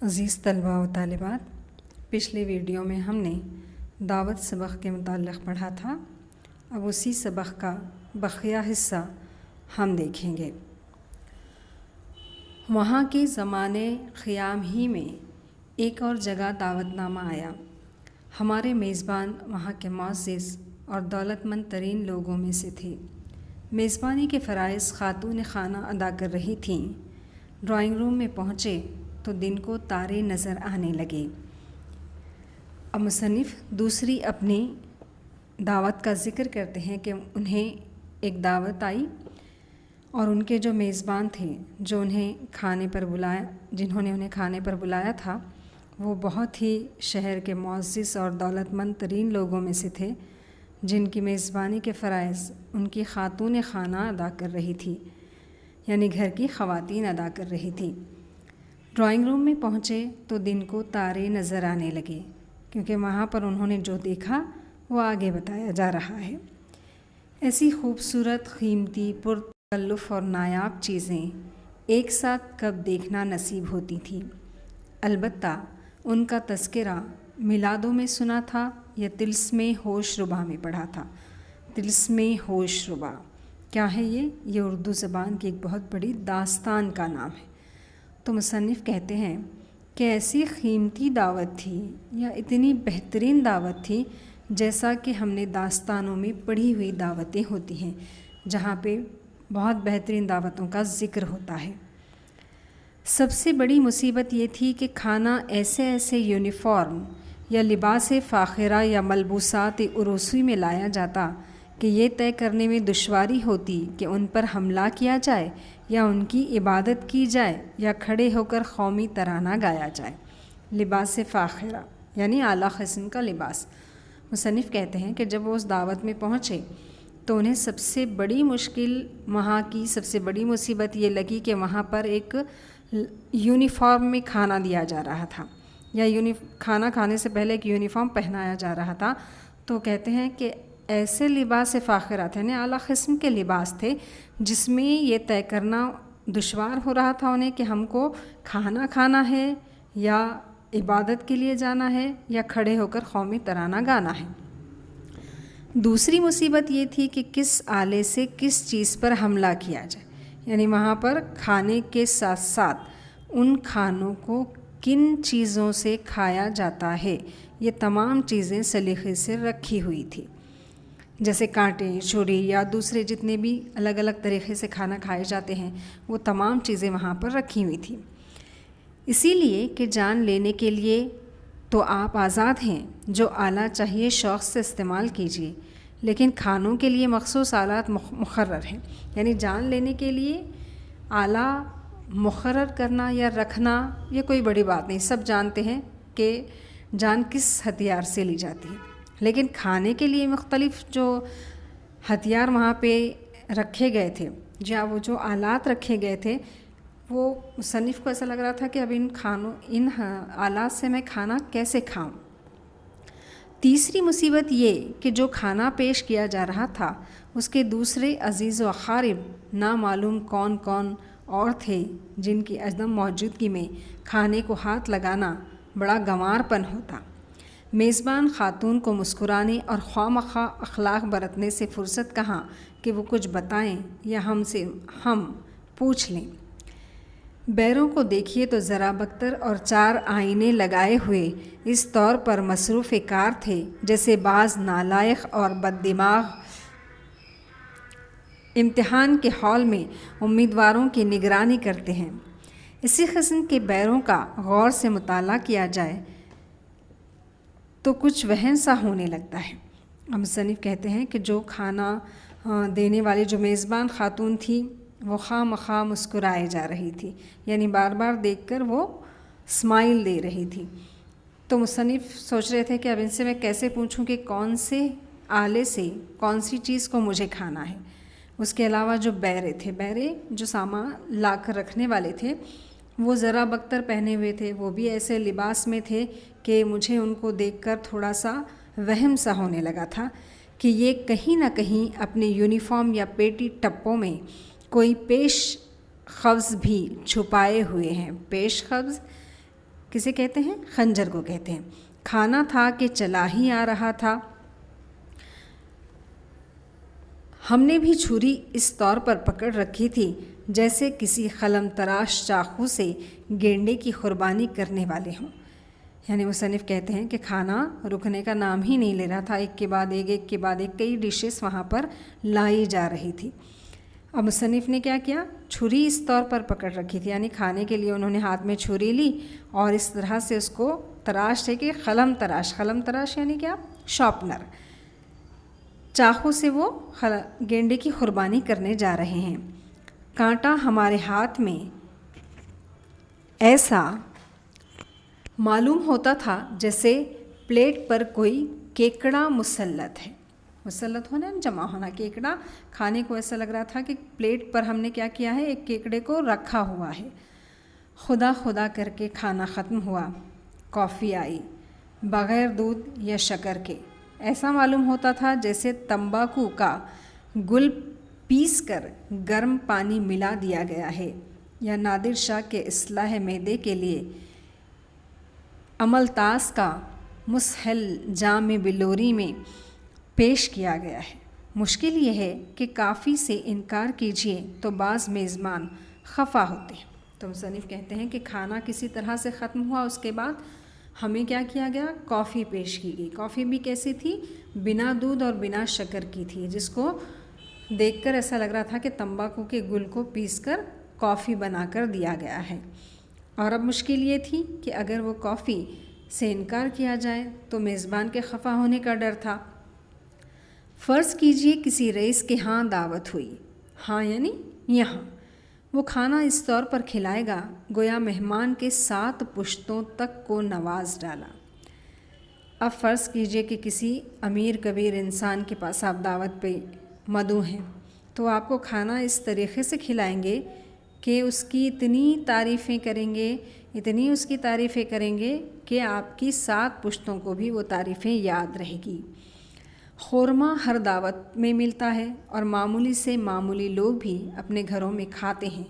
عزیز طلباء و طالبات، پچھلے ویڈیو میں ہم نے دعوت سبق کے متعلق پڑھا تھا۔ اب اسی سبق کا بقیہ حصہ ہم دیکھیں گے۔ وہاں کے زمانے قیام ہی میں ایک اور جگہ دعوت نامہ آیا۔ ہمارے میزبان وہاں کے معزز اور دولت مند ترین لوگوں میں سے تھے۔ میزبانی کے فرائض خاتون خانہ ادا کر رہی تھیں۔ ڈرائنگ روم میں پہنچے تو دن کو تارے نظر آنے لگے۔ اب مصنف دوسری اپنی دعوت کا ذکر کرتے ہیں کہ انہیں ایک دعوت آئی اور ان کے جو میزبان تھے جو جنہوں نے انہیں کھانے پر بلایا تھا وہ بہت ہی شہر کے معزز اور دولت مند ترین لوگوں میں سے تھے، جن کی میزبانی کے فرائض ان کی خاتون خانہ ادا کر رہی تھی، یعنی گھر کی خواتین ادا کر رہی تھی۔ ڈرائنگ روم میں پہنچے تو دن کو تارے نظر آنے لگے، کیونکہ وہاں پر انہوں نے جو دیکھا وہ آگے بتایا جا رہا ہے۔ ایسی خوبصورت، قیمتی، پرتکلف اور نایاب چیزیں ایک ساتھ کب دیکھنا نصیب ہوتی تھیں؟ البتہ ان کا تذکرہ میلادوں میں سنا تھا یا طلسم ہوش ربا میں پڑھا تھا۔ طلسم ہوش ربا کیا ہے؟ یہ اردو زبان کی ایک بہت بڑی داستان کا نام ہے۔ تو مصنف کہتے ہیں کہ ایسی قیمتی دعوت تھی یا اتنی بہترین دعوت تھی جیسا کہ ہم نے داستانوں میں پڑھی ہوئی دعوتیں ہوتی ہیں، جہاں پہ بہت بہترین دعوتوں کا ذکر ہوتا ہے۔ سب سے بڑی مصیبت یہ تھی کہ کھانا ایسے یونیفارم یا لباس فاخرہ یا ملبوسات عروسی میں لایا جاتا کہ یہ طے کرنے میں دشواری ہوتی کہ ان پر حملہ کیا جائے یا ان کی عبادت کی جائے یا کھڑے ہو کر قومی ترانہ گایا جائے۔ لباس فاخرہ یعنی اعلیٰ قسم کا لباس۔ مصنف کہتے ہیں کہ جب وہ اس دعوت میں پہنچے تو انہیں سب سے بڑی مشکل، وہاں کی سب سے بڑی مصیبت یہ لگی کہ وہاں پر ایک یونیفارم میں کھانا دیا جا رہا تھا، یا کھانا کھانے سے پہلے ایک یونیفارم پہنایا جا رہا تھا۔ تو کہتے ہیں کہ ایسے لباس فاخرہ تھے، یعنی اعلیٰ قسم کے لباس تھے، جس میں یہ طے کرنا دشوار ہو رہا تھا انہیں کہ ہم کو کھانا کھانا ہے یا عبادت کے لیے جانا ہے یا کھڑے ہو کر قومی ترانہ گانا ہے۔ دوسری مصیبت یہ تھی کہ کس آلے سے کس چیز پر حملہ کیا جائے، یعنی وہاں پر کھانے کے ساتھ ساتھ ان کھانوں کو کن چیزوں سے کھایا جاتا ہے، یہ تمام چیزیں سلیقے سے رکھی ہوئی تھی، جیسے کانٹے، چھری یا دوسرے جتنے بھی الگ الگ طریقے سے کھانا کھائے جاتے ہیں، وہ تمام چیزیں وہاں پر رکھی ہوئی تھیں۔ اسی لیے کہ جان لینے کے لیے تو آپ آزاد ہیں، جو آلہ چاہیے شوق سے استعمال کیجیے، لیکن کھانوں کے لیے مخصوص آلات مقرر ہیں، یعنی جان لینے کے لیے آلہ مقرر کرنا یا رکھنا یہ کوئی بڑی بات نہیں، سب جانتے ہیں کہ جان کس ہتھیار سے لی جاتی ہے، لیکن کھانے کے لیے مختلف جو ہتھیار وہاں پہ رکھے گئے تھے، یا وہ جو آلات رکھے گئے تھے، وہ مصنف کو ایسا لگ رہا تھا کہ اب ان آلات سے میں کھانا کیسے کھاؤں۔ تیسری مصیبت یہ کہ جو کھانا پیش کیا جا رہا تھا اس کے دوسرے عزیز و اقارب نامعلوم کون اور تھے، جن کی عدم موجودگی میں کھانے کو ہاتھ لگانا بڑا گنوار پن ہوتا۔ میزبان خاتون کو مسکرانے اور خواہ مخواہ اخلاق برتنے سے فرصت کہاں کہ وہ کچھ بتائیں یا ہم پوچھ لیں۔ بیروں کو دیکھیے تو ذرا بکتر اور 4 آئینے لگائے ہوئے اس طور پر مصروف کار تھے جیسے بعض نالائق اور بد دماغ امتحان کے ہال میں امیدواروں کی نگرانی کرتے ہیں۔ اسی قسم کے بیروں کا غور سے مطالعہ کیا جائے تو کچھ وہم سا ہونے لگتا ہے۔ مصنف کہتے ہیں کہ جو کھانا دینے والی جو میزبان خاتون تھی وہ خواہ مخواہ مسکرائے جا رہی تھی، یعنی بار بار دیکھ کر وہ اسمائل دے رہی تھی۔ تو مصنف سوچ رہے تھے کہ اب ان سے میں کیسے پوچھوں کہ کون سے آلے سے کون سی چیز کو مجھے کھانا ہے۔ اس کے علاوہ جو بیرے جو سامان لا کر رکھنے والے تھے وہ ذرا بکتر پہنے ہوئے تھے، وہ بھی ایسے لباس میں تھے کہ مجھے ان کو دیکھ کر تھوڑا سا وہم سا ہونے لگا تھا کہ یہ کہیں نہ کہیں اپنے یونیفارم یا پیٹی ٹپوں میں کوئی پیش خبز بھی چھپائے ہوئے ہیں۔ پیش خبز کسے کہتے ہیں؟ خنجر کو کہتے ہیں۔ کھانا تھا کہ چلا ہی آ رہا تھا، ہم نے بھی چھری اس طور پر پکڑ رکھی تھی جیسے کسی قلم تراش چاقو سے گینڈے کی قربانی کرنے والے ہوں۔ یعنی مصنف کہتے ہیں کہ کھانا رکنے کا نام ہی نہیں لے رہا تھا، ایک کے بعد ایک کئی ڈشز وہاں پر لائی جا رہی تھی۔ اب مصنف نے کیا کیا؟ چھری اس طور پر پکڑ رکھی تھی، یعنی کھانے کے لیے انہوں نے ہاتھ میں چھری لی اور اس طرح سے اس کو تراش ہے کہ قلم تراش یعنی کیا؟ شارپنر، چاقو سے وہ گینڈے کی قربانی کرنے جا رہے ہیں۔ کانٹا ہمارے ہاتھ میں ایسا معلوم ہوتا تھا جیسے پلیٹ پر کوئی کیکڑا مسلط ہے۔ مسلط ہونا جمع ہونا، کیکڑا، کھانے کو ایسا لگ رہا تھا کہ پلیٹ پر ہم نے کیا کیا ہے؟ ایک کیکڑے کو رکھا ہوا ہے۔ خدا کر کے کھانا ختم ہوا، کافی آئی بغیر دودھ یا شکر کے۔ ایسا معلوم ہوتا تھا جیسے تمباکو کا گل پیس کر گرم پانی ملا دیا گیا ہے، یا نادر شاہ کے اصلاح معدے کے لیے املتاس کا مسحل جام بلوری میں پیش کیا گیا ہے۔ مشکل یہ ہے کہ کافی سے انکار کیجیے تو بعض میزبان خفا ہوتے ہیں۔ تو مصنف کہتے ہیں کہ کھانا کسی طرح سے ختم ہوا، اس کے بعد ہمیں کیا کیا گیا؟ کافی پیش کی گئی۔ کافی بھی کیسی تھی؟ بنا دودھ اور بنا شکر کی تھی، جس کو دیکھ کر ایسا لگ رہا تھا کہ تمباکو کے گل کو پیس کر کافی بنا کر دیا گیا ہے۔ اور اب مشکل یہ تھی کہ اگر وہ کافی سے انکار کیا جائے تو میزبان کے خفا ہونے کا ڈر تھا۔ فرض کیجئے کسی رئیس کے ہاں دعوت ہوئی، ہاں یعنی یہاں، وہ کھانا اس طور پر کھلائے گا گویا مہمان کے 7 پشتوں تک کو نواز ڈالا۔ اب فرض کیجئے کہ کسی امیر کبیر انسان کے پاس آپ دعوت پہ مدعو ہیں، تو آپ کو کھانا اس طریقے سے کھلائیں گے کہ اس کی اتنی تعریفیں کریں گے کہ آپ کی 7 پشتوں کو بھی وہ تعریفیں یاد رہے گی۔ خورمہ ہر دعوت میں ملتا ہے اور معمولی سے معمولی لوگ بھی اپنے گھروں میں کھاتے ہیں،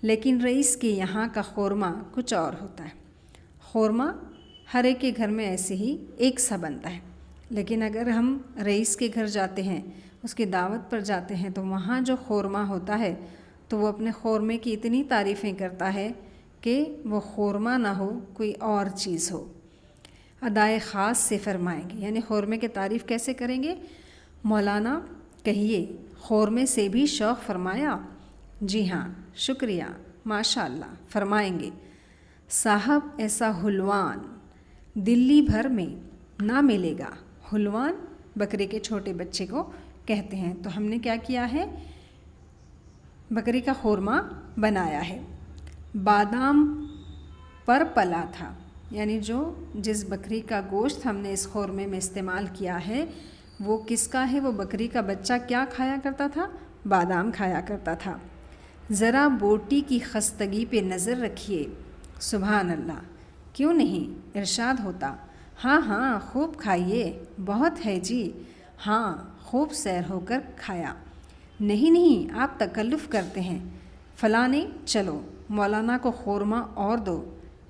لیکن رئیس کے یہاں کا خورمہ کچھ اور ہوتا ہے۔ خورمہ ہر ایک کے گھر میں ایسے ہی ایک سا بنتا ہے، لیکن اگر ہم رئیس کے گھر جاتے ہیں، اس کی دعوت پر جاتے ہیں، تو وہاں جو خورمہ ہوتا ہے تو وہ اپنے خورمے کی اتنی تعریفیں کرتا ہے کہ وہ خورمہ نہ ہو، کوئی اور چیز ہو۔ ادائے خاص سے فرمائیں گے، یعنی خورمے کی تعریف کیسے کریں گے؟ مولانا کہیے خورمے سے بھی شوق فرمایا؟ جی ہاں، شکریہ، ماشاء اللہ، فرمائیں گے۔ صاحب ایسا حلوان دلی بھر میں نہ ملے گا۔ حلوان بکرے کے چھوٹے بچے کو کہتے ہیں۔ تو ہم نے کیا کیا ہے؟ بکری کا خورمہ بنایا ہے۔ بادام پر پلا تھا، یعنی جس بکری کا گوشت ہم نے اس خورمے میں استعمال کیا ہے وہ کس کا ہے؟ وہ بکری کا بچہ کیا کھایا کرتا تھا؟ بادام کھایا کرتا تھا۔ ذرا بوٹی کی خستگی پہ نظر رکھیے۔ سبحان اللہ، کیوں نہیں؟ ارشاد ہوتا، ہاں ہاں خوب کھائیے، بہت ہے جی، ہاں خوب سیر ہو کر کھایا۔ نہیں آپ تکلف کرتے ہیں، فلانے چلو مولانا کو خورمہ اور دو،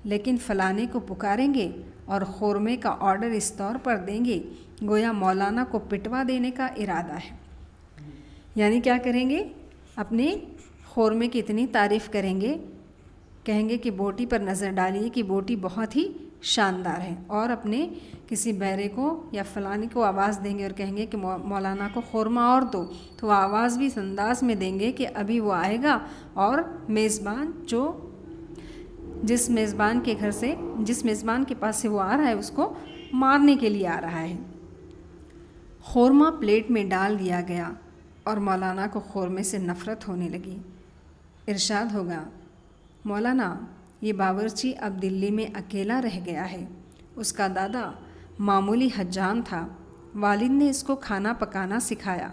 لیکن فلانے کو پکاریں گے اور خورمے کا آرڈر اس طور پر دیں گے گویا مولانا کو پٹوا دینے کا ارادہ ہے۔ یعنی کیا کریں گے؟ اپنے خورمے کی اتنی تعریف کریں گے، کہیں گے کہ بوٹی پر نظر ڈالیے کہ بوٹی بہت ہی شاندار ہے، اور اپنے کسی بیرے کو یا فلانے کو آواز دیں گے اور کہیں گے کہ مولانا کو خورمہ اور دو، تو وہ آواز بھی اس انداز میں دیں گے کہ ابھی وہ آئے گا اور میزبان جس میزبان کے پاس سے وہ آ رہا ہے اس کو مارنے کے لیے آ رہا ہے۔ خورمہ پلیٹ میں ڈال دیا گیا اور مولانا کو خورمے سے نفرت ہونے لگی۔ ارشاد ہوگا، مولانا یہ باورچی اب دلی میں اکیلا رہ گیا ہے، اس کا دادا معمولی حجام تھا، والد نے اس کو کھانا پکانا سکھایا،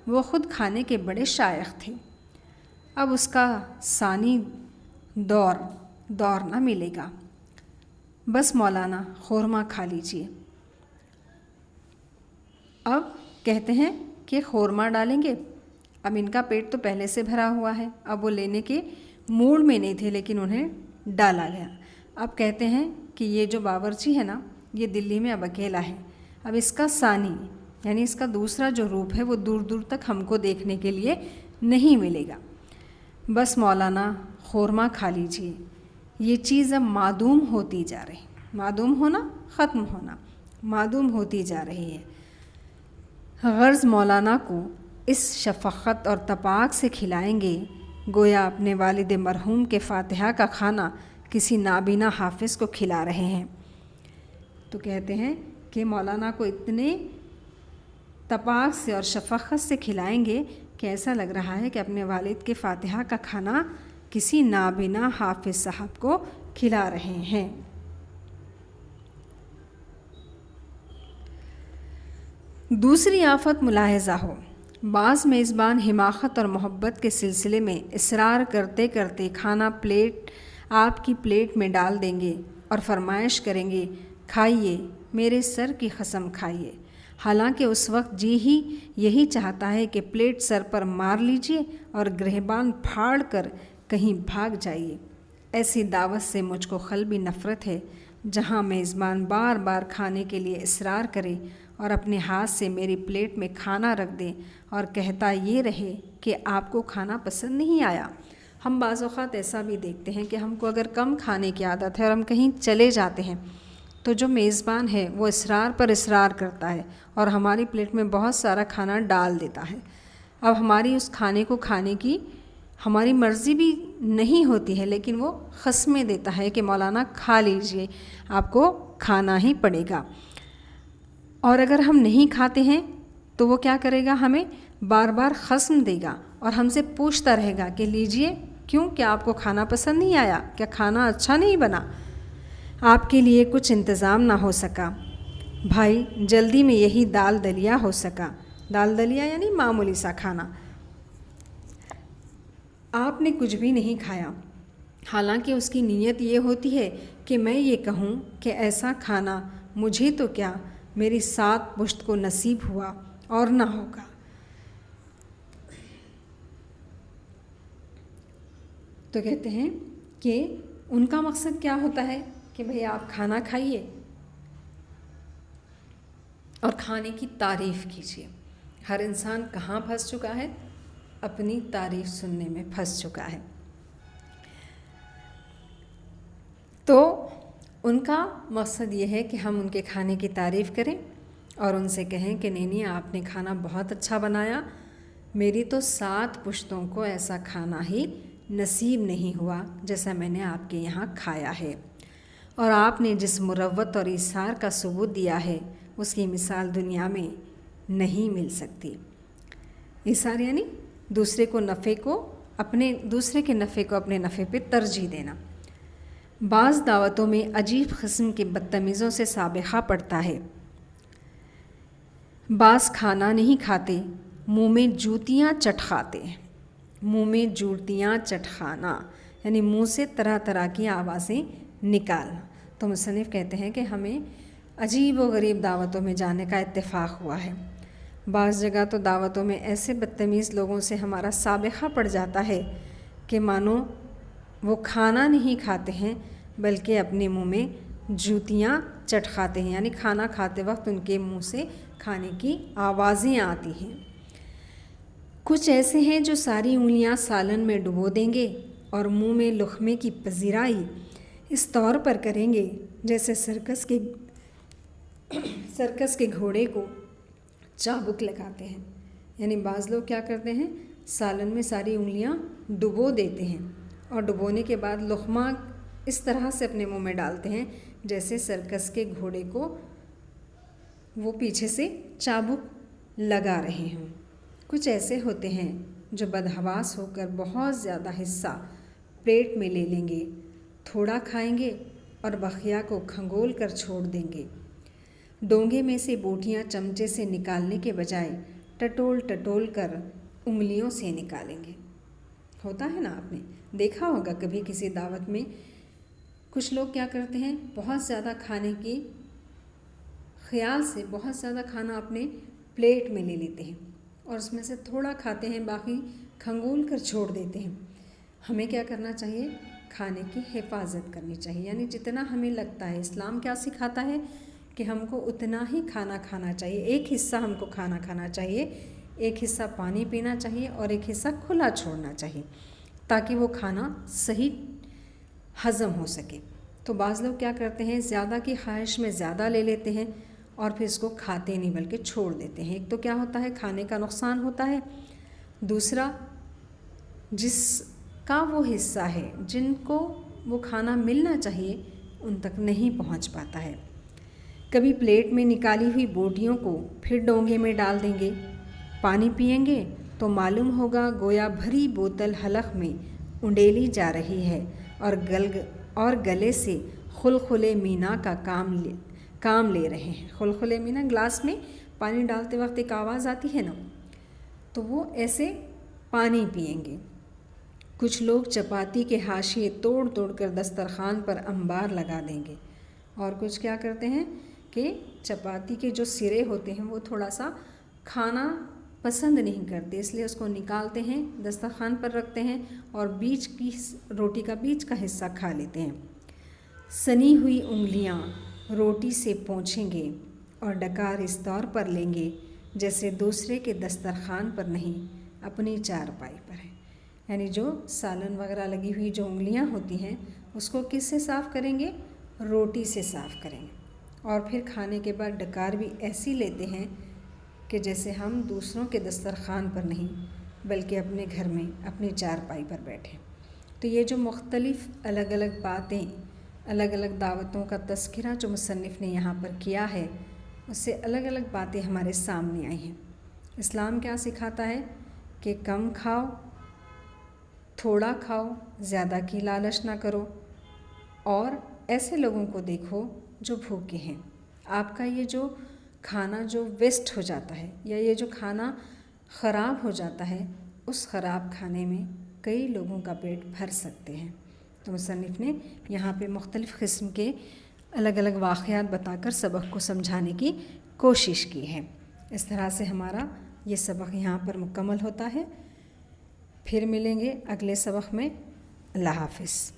وہ خود کھانے کے بڑے شائق تھے، اب اس کا ثانی دور نہ ملے گا، بس مولانا خورمہ کھا لیجیے۔ اب کہتے ہیں کہ خورمہ ڈالیں گے، اب ان کا پیٹ تو پہلے سے بھرا ہوا ہے، اب وہ لینے کے موڈ میں نہیں تھے، لیکن انہیں ڈالا گیا۔ اب کہتے ہیں کہ یہ جو باورچی ہے نا، یہ دلی میں اب اکیلا ہے، اب اس کا ثانی یعنی اس کا دوسرا جو روپ ہے وہ دور دور تک ہم کو دیکھنے کے لیے نہیں ملے گا۔ بس مولانا خورمہ کھا لیجیے، یہ چیز اب معدوم ہوتی جا رہی، معدوم ہونا ختم ہونا، معدوم ہوتی جا رہی ہے۔ غرض مولانا کو اس شفقت اور تپاک سے کھلائیں گے گویا اپنے والد مرحوم کے فاتحہ کا کھانا کسی نابینا حافظ کو کھلا رہے ہیں۔ تو کہتے ہیں کہ مولانا کو اتنے تپاک سے اور شفقت سے کھلائیں گے کہ ایسا لگ رہا ہے کہ اپنے والد کے فاتحہ کا کھانا کسی نابینا حافظ صاحب کو کھلا رہے ہیں۔ دوسری آفت ملاحظہ ہو، بعض میزبان حماقت اور محبت کے سلسلے میں اصرار کرتے کرتے کھانا آپ کی پلیٹ میں ڈال دیں گے اور فرمائش کریں گے، کھائیے، میرے سر کی قسم کھائیے، حالانکہ اس وقت جی ہی یہی چاہتا ہے کہ پلیٹ سر پر مار لیجئے اور گریبان پھاڑ کر کہیں بھاگ جائیے۔ ایسی دعوت سے مجھ کو قلبی نفرت ہے، جہاں میزبان بار بار کھانے کے لیے اصرار کرے اور اپنے ہاتھ سے میری پلیٹ میں کھانا رکھ دے اور کہتا یہ رہے کہ آپ کو کھانا پسند نہیں آیا۔ ہم بعض اوقات ایسا بھی دیکھتے ہیں کہ ہم کو اگر کم کھانے کی عادت ہے اور ہم کہیں چلے جاتے ہیں تو جو میزبان ہے وہ اصرار پر اصرار کرتا ہے اور ہماری پلیٹ میں بہت سارا کھانا ڈال دیتا ہے۔ اب ہماری اس کھانے کو کھانے کی ہماری مرضی بھی نہیں ہوتی ہے، لیکن وہ خصمیں دیتا ہے کہ مولانا کھا لیجئے، آپ کو کھانا ہی پڑے گا۔ اور اگر ہم نہیں کھاتے ہیں تو وہ کیا کرے گا، ہمیں بار بار خصم دے گا اور ہم سے پوچھتا رہے گا کہ لیجئے، کیوں، کیا آپ کو کھانا پسند نہیں آیا، کیا کھانا اچھا نہیں بنا، آپ کے لیے کچھ انتظام نہ ہو سکا۔ بھائی جلدی میں یہی دال دلیا ہو سکا، دال دلیا یعنی معمولی سا کھانا، آپ نے کچھ بھی نہیں کھایا، حالانکہ اس کی نیت یہ ہوتی ہے کہ میں یہ کہوں کہ ایسا کھانا مجھے تو کیا، میری 7 پشت کو نصیب ہوا اور نہ ہوگا۔ تو کہتے ہیں کہ ان کا مقصد کیا ہوتا ہے کہ بھئی آپ کھانا کھائیے اور کھانے کی تعریف کیجیے۔ ہر انسان کہاں پھنس چکا ہے، اپنی تعریف سننے میں پھنس چکا ہے۔ تو ان کا مقصد یہ ہے کہ ہم ان کے کھانے کی تعریف کریں اور ان سے کہیں کہ نہیں آپ نے کھانا بہت اچھا بنایا، میری تو 7 پشتوں کو ایسا کھانا ہی نصیب نہیں ہوا جیسا میں نے آپ کے یہاں کھایا ہے، اور آپ نے جس مروت اور ایثار کا ثبوت دیا ہے اس کی مثال دنیا میں نہیں مل سکتی۔ ایثار یعنی دوسرے کے نفع کو اپنے نفع پہ ترجیح دینا۔ بعض دعوتوں میں عجیب قسم کے بدتمیزوں سے سابقہ پڑتا ہے۔ بعض کھانا نہیں کھاتے، منہ میں جوتیاں چٹ کھاتے ہیں۔ منہ میں جوتیاں چٹ کھانا یعنی منہ سے طرح طرح کی آوازیں نکالنا۔ تو مصنف کہتے ہیں کہ ہمیں عجیب و غریب دعوتوں میں جانے کا اتفاق ہوا ہے۔ بعض جگہ تو دعوتوں میں ایسے بدتمیز لوگوں سے ہمارا سابقہ پڑ جاتا ہے کہ مانو وہ کھانا نہیں کھاتے ہیں بلکہ اپنے منہ میں جوتیاں چٹ کھاتے ہیں، یعنی کھانا کھاتے وقت ان کے منہ سے کھانے کی آوازیں آتی ہیں۔ کچھ ایسے ہیں جو ساری انگلیاں سالن میں ڈبو دیں گے اور منہ میں لقمے کی پذیرائی اس طور پر کریں گے جیسے سرکس کے گھوڑے کو چابک لگاتے ہیں۔ یعنی بعض لوگ کیا کرتے ہیں، سالن میں ساری انگلیاں ڈبو دیتے ہیں اور ڈبونے کے بعد لقمہ اس طرح سے اپنے منہ میں ڈالتے ہیں جیسے سرکس کے گھوڑے کو وہ پیچھے سے چابک لگا رہے ہوں۔ کچھ ایسے ہوتے ہیں جو بدحواس ہو کر بہت زیادہ حصہ پیٹ میں لے لیں گے، تھوڑا کھائیں گے اور بقیہ کو کھنگول کر چھوڑ دیں گے۔ ڈونگے میں سے بوٹیاں چمچے سے نکالنے کے بجائے ٹٹول ٹٹول کر انگلیوں سے نکالیں گے۔ ہوتا ہے نا، آپ نے دیکھا ہوگا کبھی کسی دعوت میں کچھ لوگ کیا کرتے ہیں، بہت زیادہ کھانے کی خیال سے بہت زیادہ کھانا اپنے پلیٹ میں لے لیتے ہیں اور اس میں سے تھوڑا کھاتے ہیں، باقی کھنگول کر چھوڑ دیتے ہیں۔ ہمیں کیا کرنا چاہیے، کھانے کی حفاظت کرنی چاہیے، یعنی جتنا ہمیں لگتا ہے، اسلام کیا سکھاتا ہے کہ ہم کو اتنا ہی کھانا کھانا چاہیے، ایک حصہ ہم کو کھانا کھانا چاہیے، ایک حصہ پانی پینا چاہیے اور ایک حصہ کھلا چھوڑنا چاہیے تاکہ وہ کھانا صحیح ہضم ہو سکے۔ تو بعض لوگ کیا کرتے ہیں، زیادہ کی خواہش میں زیادہ لے لیتے ہیں اور پھر اس کو کھاتے نہیں بلکہ چھوڑ دیتے ہیں۔ ایک تو کیا ہوتا ہے، کھانے کا نقصان ہوتا ہے، دوسرا جس کا وہ حصہ ہے جن کو وہ کھانا ملنا چاہیے ان تک نہیں پہنچ پاتا ہے۔ کبھی پلیٹ میں نکالی ہوئی بوٹیوں کو پھر ڈونگے میں ڈال دیں گے، پانی پئیں گے تو معلوم ہوگا گویا بھری بوتل حلق میں انڈیلی جا رہی ہے اور گلے سے خلخلے مینا کا کام لے رہے ہیں۔ خلخلے مینا، گلاس میں پانی ڈالتے وقت ایک آواز آتی ہے نا، تو وہ ایسے پانی پئیں گے۔ کچھ لوگ چپاتی کے حاشیے توڑ توڑ کر دسترخوان پر انبار لگا دیں گے، اور کچھ کیا کرتے ہیں کہ چپاتی کے جو سرے ہوتے ہیں وہ تھوڑا سا کھانا پسند نہیں کرتے، اس لیے اس کو نکالتے ہیں، دسترخوان پر رکھتے ہیں اور بیچ کی روٹی کا بیچ کا حصہ کھا لیتے ہیں۔ سنی ہوئی انگلیاں روٹی سے پونچھیں گے اور ڈکار اس طور پر لیں گے جیسے دوسرے کے دسترخوان پر نہیں، اپنی چارپائی پر ہے۔ یعنی جو سالن وغیرہ لگی ہوئی جو انگلیاں ہوتی ہیں اس کو کس سے صاف کریں گے، روٹی سے صاف کریں گے، اور پھر کھانے کے بعد ڈکار بھی ایسی لیتے ہیں کہ جیسے ہم دوسروں کے دسترخوان پر نہیں بلکہ اپنے گھر میں اپنی چارپائی پر بیٹھے۔ تو یہ جو مختلف الگ الگ باتیں، الگ الگ دعوتوں کا تذکرہ جو مصنف نے یہاں پر کیا ہے، اس سے الگ الگ باتیں ہمارے سامنے آئی ہیں۔ اسلام کیا سکھاتا ہے کہ کم کھاؤ، تھوڑا کھاؤ، زیادہ کی لالچ نہ کرو، اور ایسے لوگوں کو دیکھو جو بھوکے ہیں۔ آپ کا یہ جو کھانا جو ویسٹ ہو جاتا ہے یا یہ جو کھانا خراب ہو جاتا ہے، اس خراب کھانے میں کئی لوگوں کا پیٹ بھر سکتے ہیں۔ تو مصنف نے یہاں پہ مختلف قسم کے الگ الگ واقعات بتا کر سبق کو سمجھانے کی کوشش کی ہے۔ اس طرح سے ہمارا یہ سبق یہاں پر مکمل ہوتا ہے۔ پھر ملیں گے اگلے سبق میں۔ اللہ حافظ۔